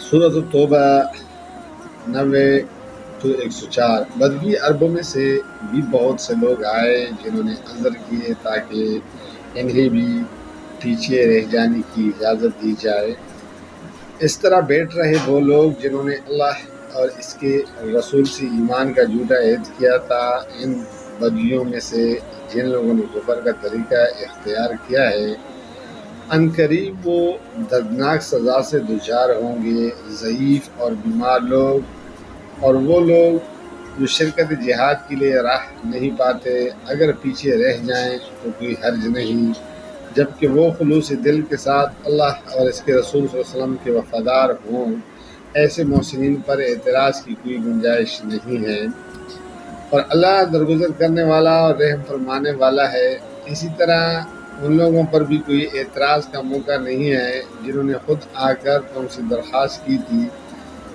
سورۃ التوبہ 90-104۔ بدوی عربوں میں سے بھی بہت سے لوگ آئے جنہوں نے عذر کیے تاکہ انہیں بھی پیچھے رہ جانے کی اجازت دی جائے۔ اس طرح بیٹھ رہے وہ لوگ جنہوں نے اللہ اور اس کے رسول سے ایمان کا جھوٹا عہد کیا تھا۔ ان بدویوں میں سے جن لوگوں نے کفر کا طریقہ اختیار کیا ہے، عنقریب وہ دردناک سزا سے دچار ہوں گے۔ ضعیف اور بیمار لوگ اور وہ لوگ جو شرکت جہاد کے لیے راہ نہیں پاتے، اگر پیچھے رہ جائیں تو کوئی حرج نہیں، جبکہ وہ خلوص دل کے ساتھ اللہ اور اس کے رسول صلی اللہ علیہ وسلم کے وفادار ہوں۔ ایسے محسنین پر اعتراض کی کوئی گنجائش نہیں ہے، اور اللہ درگزر کرنے والا اور رحم فرمانے والا ہے۔ اسی طرح ان لوگوں پر بھی کوئی اعتراض کا موقع نہیں ہے جنہوں نے خود آ کر تم سے درخواست کی تھی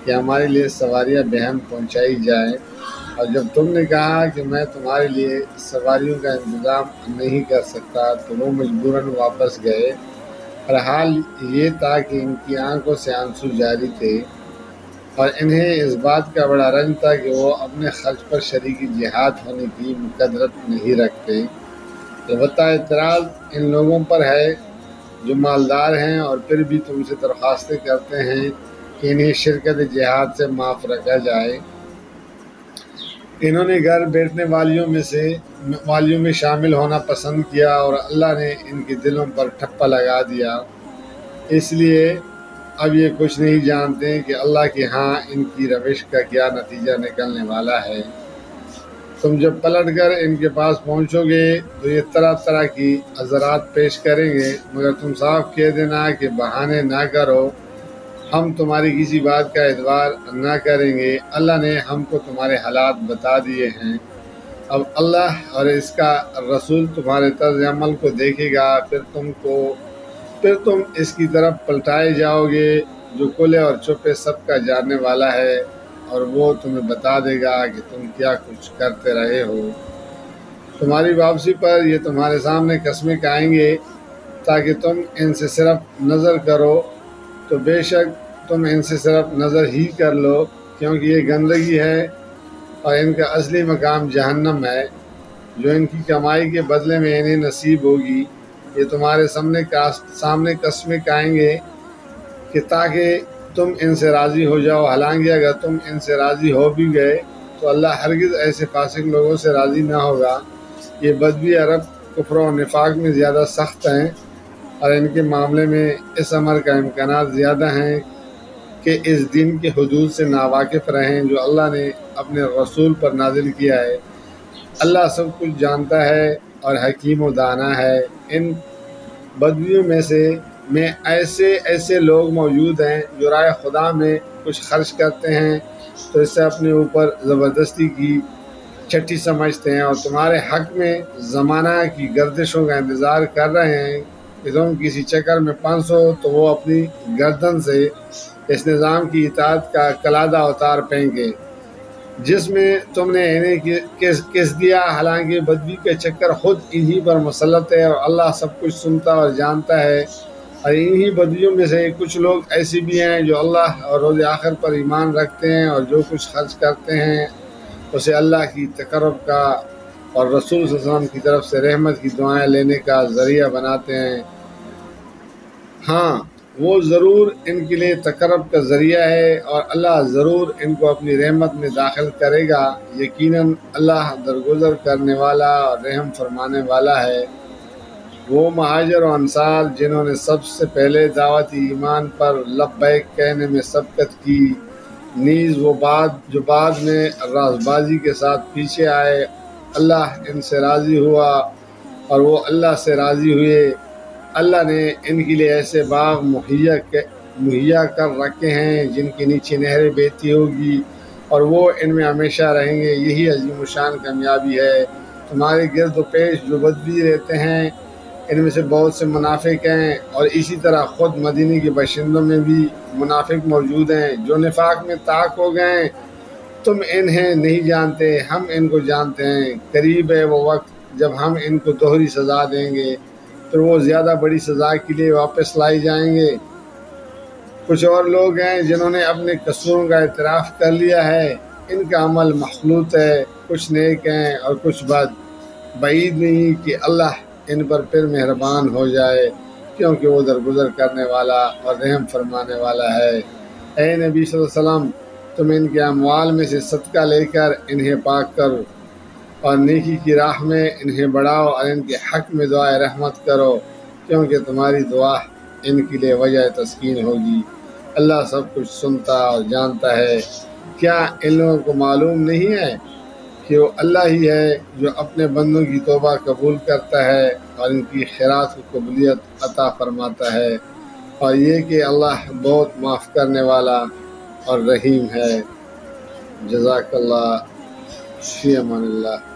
کہ ہمارے لیے سواریاں بہم پہنچائی جائیں، اور جب تم نے کہا کہ میں تمہارے لیے سواریوں کا انتظام نہیں کر سکتا تو وہ مجبوراً واپس گئے، اور حال یہ تھا کہ ان کی آنکھوں سے آنسو جاری تھے، اور انہیں اس بات کا بڑا رنج تھا کہ وہ اپنے خرچ پر شریک جہاد ہونے کی مقدرت نہیں رکھتے۔ البتہ اعتراض ان لوگوں پر ہے جو مالدار ہیں اور پھر بھی تم سے درخواستیں کرتے ہیں کہ انہیں شرکت جہاد سے معاف رکھا جائے۔ انہوں نے گھر بیٹھنے والیوں میں شامل ہونا پسند کیا، اور اللہ نے ان کے دلوں پر ٹھپا لگا دیا، اس لیے اب یہ کچھ نہیں جانتے کہ اللہ کے ہاں ان کی روش کا کیا نتیجہ نکلنے والا ہے۔ تم جب پلٹ کر ان کے پاس پہنچو گے تو یہ طرح طرح کی عذرات پیش کریں گے، مگر تم صاف کہہ دینا کہ بہانے نہ کرو، ہم تمہاری کسی بات کا اعتبار نہ کریں گے، اللہ نے ہم کو تمہارے حالات بتا دیے ہیں۔ اب اللہ اور اس کا رسول تمہارے طرز عمل کو دیکھے گا، پھر تم اس کی طرف پلٹائے جاؤ گے جو کھلے اور چھپے سب کا جاننے والا ہے، اور وہ تمہیں بتا دے گا کہ تم کیا کچھ کرتے رہے ہو۔ تمہاری واپسی پر یہ تمہارے سامنے قسمیں کھائیں گے تاکہ تم ان سے صرف نظر کرو، تو بے شک تم ان سے صرف نظر ہی کر لو، کیونکہ یہ گندگی ہے اور ان کا اصلی مقام جہنم ہے، جو ان کی کمائی کے بدلے میں انہیں نصیب ہوگی۔ یہ تمہارے سامنے قسمیں کھائیں گے کہ تاکہ تم ان سے راضی ہو جاؤ، حالانکہ اگر تم ان سے راضی ہو بھی گئے تو اللہ ہرگز ایسے فاسق لوگوں سے راضی نہ ہوگا۔ یہ بدوی عرب کفر و نفاق میں زیادہ سخت ہیں، اور ان کے معاملے میں اس امر کا امکانات زیادہ ہیں کہ اس دین کے حدود سے ناواقف رہیں جو اللہ نے اپنے رسول پر نازل کیا ہے۔ اللہ سب کچھ جانتا ہے اور حکیم و دانا ہے۔ ان بدویوں میں ایسے لوگ موجود ہیں جو رائے خدا میں کچھ خرچ کرتے ہیں تو اس سے اپنے اوپر زبردستی کی چھٹی سمجھتے ہیں، اور تمہارے حق میں زمانہ کی گردشوں کا انتظار کر رہے ہیں کہ تم کسی چکر میں پھنسو تو وہ اپنی گردن سے اس نظام کی اطاعت کا کلادہ اتار پھینکے جس میں تم نے انہیں کس دیا، حالانکہ بدوی کا چکر خود انہی پر مسلط ہے، اور اللہ سب کچھ سنتا اور جانتا ہے۔ اور انہی بدویوں میں سے کچھ لوگ ایسے بھی ہیں جو اللہ اور روز آخر پر ایمان رکھتے ہیں، اور جو کچھ خرچ کرتے ہیں اسے اللہ کی تقرب کا اور رسول صلی اللہ علیہ وسلم کی طرف سے رحمت کی دعائیں لینے کا ذریعہ بناتے ہیں۔ ہاں، وہ ضرور ان کے لیے تقرب کا ذریعہ ہے، اور اللہ ضرور ان کو اپنی رحمت میں داخل کرے گا۔ یقیناً اللہ درگزر کرنے والا اور رحم فرمانے والا ہے۔ وہ مہاجر و انصار جنہوں نے سب سے پہلے دعوت ایمان پر لبیک کہنے میں سبقت کی، نیز وہ جو بعد میں رازبازی کے ساتھ پیچھے آئے، اللہ ان سے راضی ہوا اور وہ اللہ سے راضی ہوئے۔ اللہ نے ان کے لیے ایسے باغ مہیا کر رکھے ہیں جن کے نیچے نہریں بہتی ہوگی، اور وہ ان میں ہمیشہ رہیں گے۔ یہی عظیم الشان کامیابی ہے۔ تمہارے گرد و پیش جو بدوی رہتے ہیں ان میں سے بہت سے منافق ہیں، اور اسی طرح خود مدینے کے باشندوں میں بھی منافق موجود ہیں جو نفاق میں طاق ہو گئے۔ تم انہیں نہیں جانتے، ہم ان کو جانتے ہیں۔ قریب ہے وہ وقت جب ہم ان کو دوہری سزا دیں گے، پھر وہ زیادہ بڑی سزا کے لیے واپس لائے جائیں گے۔ کچھ اور لوگ ہیں جنہوں نے اپنے قصوروں کا اعتراف کر لیا ہے، ان کا عمل مخلوط ہے، کچھ نیک ہیں اور کچھ بد۔ بعید نہیں کہ اللہ ان پر پھر مہربان ہو جائے، کیونکہ وہ درگزر کرنے والا اور رحم فرمانے والا ہے۔ اے نبی صلی اللہ علیہ وسلم، تم ان کے اموال میں سے صدقہ لے کر انہیں پاک کرو اور نیکی کی راہ میں انہیں بڑھاؤ اور ان کے حق میں دعائے رحمت کرو، کیونکہ تمہاری دعا ان کے لیے وجہ تسکین ہوگی۔ اللہ سب کچھ سنتا اور جانتا ہے۔ کیا ان لوگوں کو معلوم نہیں ہے کہ وہ اللہ ہی ہے جو اپنے بندوں کی توبہ قبول کرتا ہے اور ان کی خیرات کو قبولیت عطا فرماتا ہے، اور یہ کہ اللہ بہت معاف کرنے والا اور رحیم ہے۔ جزاک اللہ، فی امان اللہ۔